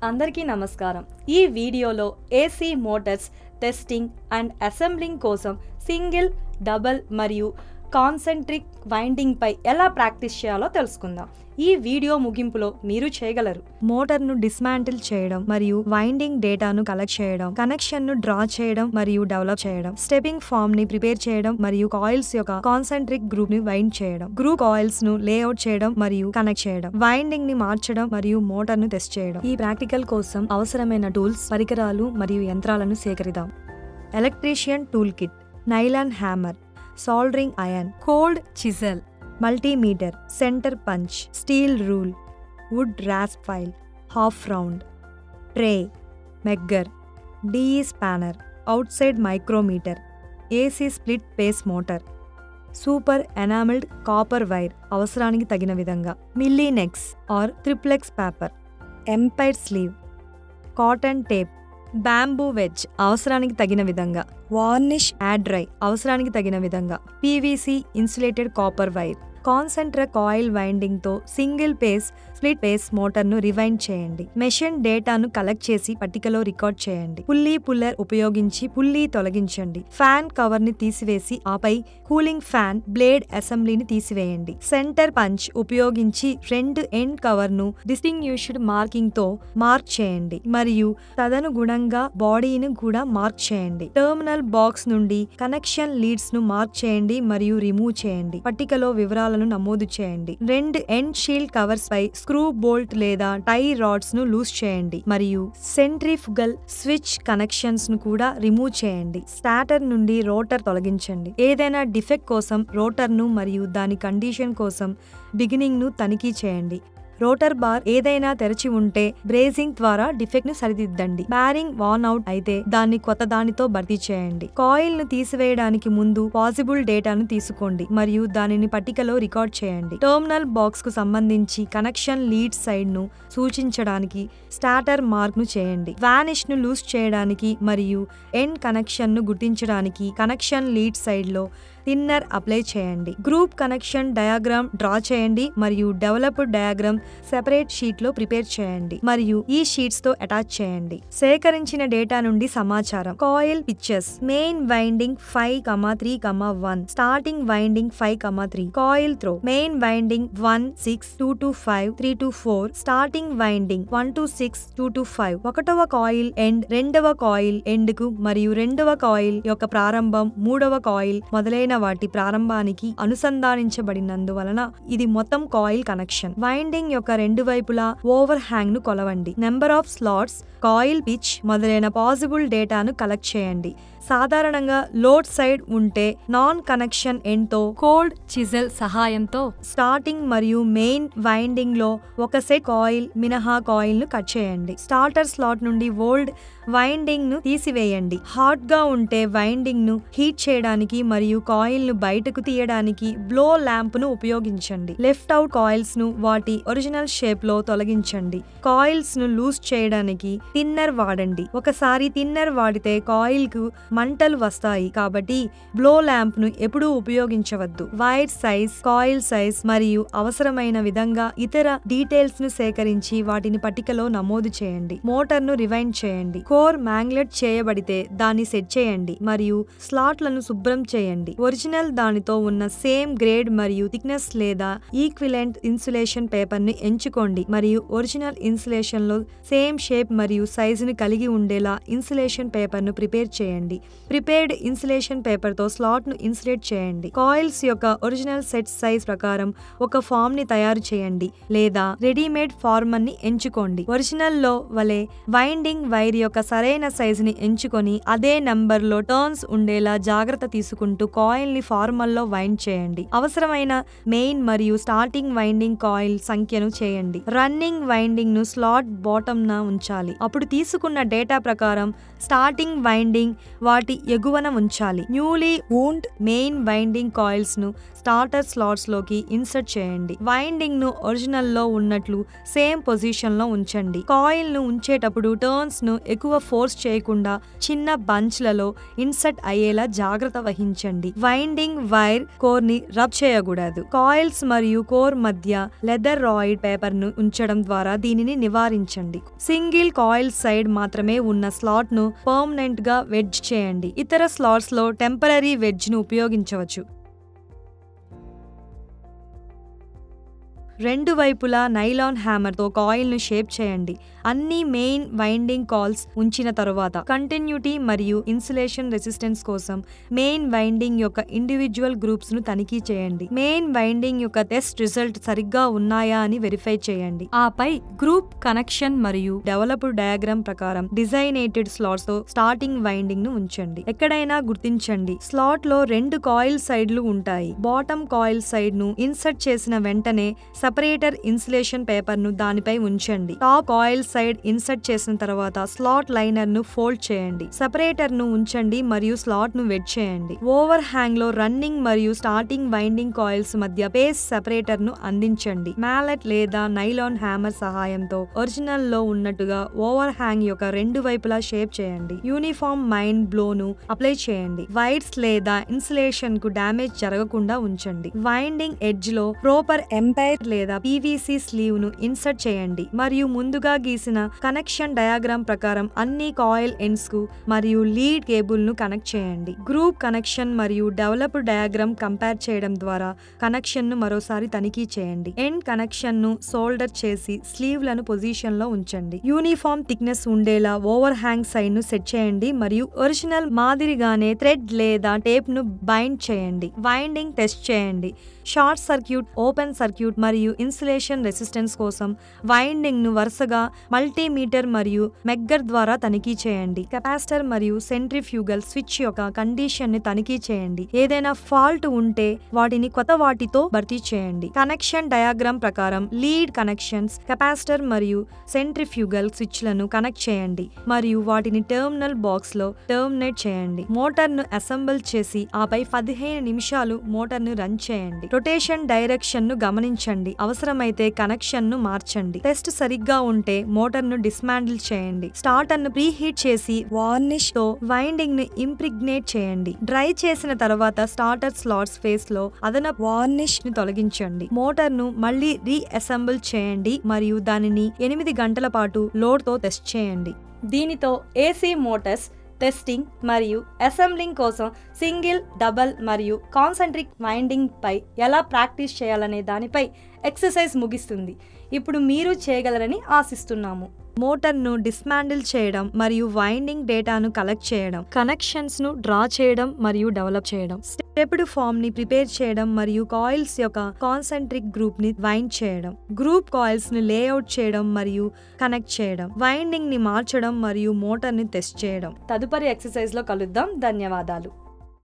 అందరికీ నమస్కారం. ఈ వీడియోలో AC Motors testing and assembling కోసం సింగిల్, డబుల్ మరియు కాన్సెంట్రిక్ వైండింగ్ పై ఎలా ప్రాక్టీస్ చేయాలో తెలుసుకుందాం. ఈ వీడియో ముగింపులో మీరు చేయగలరు: మోటార్ను డిస్మాంటిల్ చేయడం మరియు వైండింగ్ డేటాను కలెక్ట్ చేయడం, కనెక్షన్ను డ్రా చేయడం మరియు డెవలప్ చేయడం, స్టెప్పింగ్ ఫామ్ ని ప్రిపేర్ చేయడం మరియు కాయిల్స్ యొక్క కాన్సెంట్రిక్ గ్రూప్ ని వైండ్ చేయడం, గ్రూప్ కాయిల్స్ ను లేఅవుట్ చేయడం మరియు కనెక్ట్ చేయడం, వైండింగ్ ని మార్చడం మరియు మోటార్ ను టెస్ట్ చేయడం. ఈ ప్రాక్టికల్ కోసం అవసరమైన టూల్స్, పరికరాలు మరియు యంత్రాలను సేకరిద్దాం. Electrician tool kit, nylon hammer, soldering iron, cold chisel, multimeter, center punch, steel rule, wood rasp file, half round, tray, megger, DE spanner, outside micrometer, AC split pace motor, super enameled copper wire అవసరానికి తగిన విధంగా, milli necks or triplex paper, empire sleeve, cotton tape, bamboo wedge అవసరానికి తగిన విధంగా, varnish and dry అవసరానికి తగిన విధంగా, PVC insulated copper wire. Concentric coil winding తో single phase, split phase motor ను రివైండ్ చేయండి. మెషిన్ డేటాను కలెక్ట్ చేసి పట్టికలో రికార్డ్ చేయండి. పుల్లీ పుల్లర్ ఉపయోగించి పుల్లీ తొలగించండి. ఫ్యాన్ కవర్ ని తీసివేసి ఆపై కూలింగ్ ఫ్యాన్ బ్లేడ్ అసెంబ్లీని తీసివేయండి. సెంటర్ పంచ్ ఉపయోగించి రెండు ఎండ్ కవర్ ను డిస్టింగ్యూష్డ్ మార్కింగ్ తో మార్క్ చేయండి మరియు తదనుగుణంగా బాడీని కూడా మార్క్ చేయండి. టెర్మినల్ బాక్స్ నుండి కనెక్షన్ లీడ్స్ ను మార్క్ చేయండి మరియు రిమూవ్ చేయండి. పట్టికలో వివరాలను నమోదు చేయండి. రెండు ఎండ్ షీల్డ్ కవర్స్ పై స్క్రూ బోల్ట్ లేదా టై రాడ్స్ ను లూజ్ చేయండి మరియు సెంట్రిఫుగల్ స్విచ్ కనెక్షన్స్ ను కూడా రిమూవ్ చేయండి. స్టార్టర్ నుండి రోటర్ తొలగించండి. ఏదైనా డిఫెక్ట్ కోసం రోటర్ ను మరియు దాని కండిషన్ కోసం బిగినింగ్ ను తనిఖీ చేయండి. రోటర్ బార్ ఏదైనా తెరచి ఉంటే బ్రేజింగ్ ద్వారా డిఫెక్ట్ ను సరిదిద్దండి. బ్యారింగ్ వాన్ అవుట్ అయితే దాన్ని కొత్త దానితో భర్తీ చేయండి. కాయిల్ ను తీసివేయడానికి ముందు పాసిబుల్ డేటాను తీసుకోండి మరియు దానిని పట్టికలో రికార్డ్ చేయండి. టెర్మినల్ బాక్స్ కు సంబంధించి కనెక్షన్ లీడ్ సైడ్ ను సూచించడానికి స్టార్టర్ మార్క్ ను చేయండి. వానిష్ ను లూజ్ చేయడానికి మరియు ఎండ్ కనెక్షన్ ను గుర్తించడానికి కనెక్షన్ లీడ్ సైడ్ లో థిన్నర్ అప్లై చేయండి. గ్రూప్ కనెక్షన్ డయాగ్రామ్ డ్రా చేయండి మరియు డెవలప్డ్ డయాగ్రామ్ సెపరేట్ షీట్ లో ప్రిపేర్ చేయండి మరియు ఈ షీట్స్ తో అటాచ్ చేయండి. సేకరించిన డేటా నుండి సమాచారం: coil pictures, main winding 5,3,1, starting winding 5,3, coil throw, main winding 1, 6, 2 to 5, 3 to 4, starting winding 1 to 6, 2 to 5, ఒకటవ కాయిల్ ఎండ్ రెండవ కాయిల్ ఎండ్ కు మరియు రెండవ కాయిల్ యొక్క ప్రారంభం మూడవ కాయిల్ మొదలైన వాటి ప్రారంభానికి అనుసంధానించబడినందువలన ఇది మొత్తం కాయిల్ కనెక్షన్. వైండింగ్ యొక్క రెండు వైపులా ఓవర్ హ్యాంగ్ ను కొలవండి. Number of slots, coil pitch మొదలైన పాసిబుల్ డేటాను కలెక్ట్ చేయండి. సాధారణంగా లోడ్ సైడ్ ఉంటే నాన్ కనెక్షన్ ఎండ్ తో కోల్డ్ చిజెల్ సహాయంతో స్టార్టింగ్ మరియు మెయిన్ వైండింగ్ లో ఒక సెట్ కాయిల్ మినహా కాయిల్ ను కట్ చేయండి. స్టార్టర్ స్లాట్ నుండి ఓల్డ్ వైండింగ్ ను తీసివేయండి. హాట్ గా ఉంటే వైండింగ్ ను హీట్ చేయడానికి మరియు కాయిల్ ను బయటకు తీయడానికి బ్లో ల్యాంప్ ను ఉపయోగించండి. లెఫ్ట్ అవుట్ కాయిల్స్ ను వాటి ఒరిజినల్ షేప్ లో తొలగించండి. కాయిల్స్ ను లూజ్ చేయడానికి థిన్నర్ వాడండి. ఒకసారి థిన్నర్ వాడితే కాయిల్ కు మంటలు వస్తాయి కాబట్టి బ్లో ల్యాంప్ ను ఎప్పుడూ ఉపయోగించవద్దు. వైర్ సైజ్, కాయిల్ సైజ్ మరియు అవసరమైన విధంగా ఇతర డీటెయిల్స్ ను సేకరించి వాటిని పట్టికలో నమోదు చేయండి. మోటార్ ను రివైండ్ చేయండి. కోర్ మ్యాంగ్లెట్ చేయబడితే దాన్ని సెట్ చేయండి మరియు స్లాట్లను శుభ్రం చేయండి. ఒరిజినల్ దానితో ఉన్న సేమ్ గ్రేడ్ మరియు థిక్నెస్ లేదా ఈక్విలెంట్ ఇన్సులేషన్ పేపర్ ని ఎంచుకోండి మరియు ఒరిజినల్ ఇన్సులేషన్ లో సేమ్ షేప్ మరియు సైజుని కలిగి ఉండేలా ఇన్సులేషన్ పేపర్ ను ప్రిపేర్ చేయండి. ప్రిపేర్డ్ ఇన్సులేషన్ పేపర్ తో స్లాట్ ను ఇన్సులేట్ చేయండి. కాయిల్స్ యొక్క ఒరిజినల్ సెట్ సైజ్ ప్రకారం ఒక ఫామ్ ని తయారు చేయండి లేదా రెడీమేడ్ ఫార్మర్ ని ఎంచుకోండి. ఒరిజినల్ లో వలె వైండింగ్ వైర్ యొక్క సరైన సైజు ని ఎంచుకొని అదే నంబర్ లో టర్న్స్ ఉండేలా జాగ్రత్త తీసుకుంటూ కాయిల్ ని ఫార్మర్ లో వైండ్ చేయండి. అవసరమైన మెయిన్ మరియు స్టార్టింగ్ వైండింగ్ కాయిల్ సంఖ్యను చేయండి. రన్నింగ్ వైండింగ్ ను స్లాట్ బాటమ్ న ఉంచాలి. అప్పుడు తీసుకున్న డేటా ప్రకారం స్టార్టింగ్ వైండింగ్ వాటి ఎగువన ఉంచాలి. Newly wound main winding coils ను స్టార్టర్ స్లాట్స్ లోకి ఇన్సర్ట్ చేయండి. వైండింగ్ ను ఒరిజినల్ లో ఉన్నట్లు సేమ్ పొజిషన్ లో ఉంచండి. కాయిల్ ను ఉంచేటప్పుడు టర్న్స్ ను ఎక్కువ ఫోర్స్ చేయకుండా చిన్న బంచ్ లలో ఇన్సర్ట్ అయ్యేలా జాగ్రత్త వహించండి. వైండింగ్ వైర్ కోర్ ని రబ్ చేయకూడదు. కాయిల్స్ మరియు కోర్ మధ్య లెదర్ రాయిడ్ పేపర్ ను ఉంచడం ద్వారా దీనిని నివారించండి. సింగిల్ కాయిల్ సైడ్ మాత్రమే ఉన్న స్లాట్ ను పర్మనెంట్ గా వెడ్జ్ చేయండి. ఇతర స్లాట్స్ లో టెంపరరీ వెడ్జ్ ను ఉపయోగించవచ్చు. రెండు వైపులా నైలాన్ హ్యామర్ తో కాయిల్ ను షేప్ చేయండి. అన్ని మెయిన్ వైండింగ్ కాయిల్స్ ఉంచిన తరువాత కంటిన్యూటీ మరియు ఇన్సులేషన్ రెసిస్టెన్స్ కోసం మెయిన్ వైండింగ్ యొక్క ఇండివిజువల్ గ్రూప్స్ ను తనిఖీ చేయండి. మెయిన్ వైండింగ్ యొక్క టెస్ట్ రిజల్ట్ సరిగ్గా ఉన్నాయా అని వెరిఫై చేయండి. ఆపై గ్రూప్ కనెక్షన్ మరియు డెవలప్డ్ డయాగ్రామ్ ప్రకారం డిజైనేటెడ్ స్లాట్స్ తో స్టార్టింగ్ వైండింగ్ ను ఉంచండి. ఎక్కడైనా గుర్తించండి, స్లాట్ లో రెండు కాయిల్ సైడ్లు ఉంటాయి. బాటమ్ కాయిల్ సైడ్ ను ఇన్సర్ట్ చేసిన వెంటనే సెపరేటర్ ఇన్సులేషన్ పేపర్ ను దానిపై ఉంచండి. టాప్ కాయిల్ సైడ్ ఇన్సర్ట్ చేసిన తర్వాత స్లాట్ లైనర్ ను ఫోల్డ్ చేయండి. సెపరేటర్ ను ఉంచండి మరియు స్లాట్ ను వెడ్ చేయండి. ఓవర్ హ్యాంగ్ లో రన్నింగ్ మరియు స్టార్టింగ్ వైండింగ్ కాయిల్స్ మధ్య పేస్ సెపరేటర్ ను అందించండి. మ్యాలెట్ లేదా నైలాన్ హ్యామర్ సహాయంతో ఒరిజినల్ లో ఉన్నట్టుగా ఓవర్ హ్యాంగ్ యొక్క రెండు వైపులా షేప్ చేయండి. యూనిఫామ్ మైండ్ బ్లో ను అప్లై చేయండి. వైర్స్ లేదా ఇన్సులేషన్ కు డ్యామేజ్ జరగకుండా ఉంచండి. వైండింగ్ ఎడ్జ్ లో ప్రాపర్ ఎంపైర్ లేదా పీవీసీ స్లీవ్ ను ఇన్సర్ట్ చేయండి మరియు ముందుగా గీసిన కనెక్షన్ డయాగ్రామ్ ప్రకారం అన్ని కాయిల్ ఎండ్స్ కు మరియు లీడ్ కేబుల్ ను కనెక్ట్ చేయండి. గ్రూప్ కనెక్షన్ మరియు డెవలప్డ్ డయాగ్రామ్ కంపేర్ చేయడం ద్వారా కనెక్షన్ ను మరోసారి తనిఖీ చేయండి. ఎండ్ కనెక్షన్ ను సోల్డర్ చేసి స్లీవ్ లను పొజిషన్ లో ఉంచండి. యూనిఫామ్ థిక్నెస్ ఉండేలా ఓవర్ హ్యాంగ్ సైడ్ ను సెట్ చేయండి మరియు ఒరిజినల్ మాదిరిగానే థ్రెడ్ లేదా టేప్ ను బైండ్ చేయండి. వైండింగ్ టెస్ట్ చేయండి. షార్ట్ సర్క్యూట్, ఓపెన్ సర్క్యూట్ మరియు ఇన్సులేషన్ రెసిస్టెన్స్ కోసం వైండింగ్ ను వరుసగా మల్టీమీటర్ మరియు మెగ్గర్ ద్వారా తనిఖీ చేయండి. కెపాసిటర్ మరియు సెంట్రిఫ్యూగల్ స్విచ్ యొక్క కండిషన్ ని తనిఖీ చేయండి. ఏదైనా ఫాల్ట్ ఉంటే వాటిని కొత్త వాటితో భర్తీ చేయండి. కనెక్షన్ డయాగ్రామ్ ప్రకారం లీడ్ కనెక్షన్స్, కెపాసిటర్ మరియు సెంట్రిఫ్యూగల్ స్విచ్లను కనెక్ట్ చేయండి మరియు వాటిని టెర్మినల్ బాక్స్ లో టర్మినేట్ చేయండి. మోటార్ ను అసెంబుల్ చేసి ఆపై 15 నిమిషాలు మోటార్ ను రన్ చేయండి. రొటేషన్ డైరెక్షన్ ను గమనించండి. అవసరమైతే కనెక్షన్ ను మార్చండి. టెస్ట్ సరిగ్గా ఉంటే మోటార్ ను డిస్మాండిల్ చేయండి. స్టార్టర్ ను ప్రీహీట్ చేసి వార్నిష్ తో వైండింగ్ ని ఇంప్రిగ్నేట్ చేయండి. డ్రై చేసిన తర్వాత స్టార్టర్ స్లాట్స్ ఫేస్ లో అదనపు వార్నిష్ ని తొలగించండి. మోటార్ ను మళ్ళీ రీఅసెంబుల్ చేయండి మరియు దానిని 8 గంటల పాటు లోడ్ తో టెస్ట్ చేయండి. దీనితో ఏసీ మోటార్స్ టెస్టింగ్ మరియు అసెంబ్లింగ్ కోసం సింగిల్, డబల్ మరియు కాన్సెంట్రిక్ వైండింగ్ పై ఎలా ప్రాక్టీస్ చేయాలనే దానిపై ఎక్సర్సైజ్ ముగిస్తుంది. ఇప్పుడు మీరు చేయగలరని ఆశిస్తున్నాము. మోటార్ ను డిస్మాండిల్ చేయడం మరియు వైండింగ్ డేటాను కలెక్ట్ చేయడం, కనెక్షన్స్ ను డ్రా చేయడం మరియు డెవలప్ చేయడం, స్టెప్డ్ ఫామ్ ని ప్రిపేర్ చేయడం మరియు కాయిల్స్ యొక్క కాన్సెంట్రిక్ గ్రూప్ ని వైండ్ చేయడం, గ్రూప్ కాయిల్స్ ని లేఅవుట్ చేయడం మరియు కనెక్ట్ చేయడం, వైండింగ్ ని మార్చడం మరియు మోటార్ ని టెస్ట్ చేయడం. తదుపరి ఎక్సర్సైజ్ లో కలుద్దాం. ధన్యవాదాలు.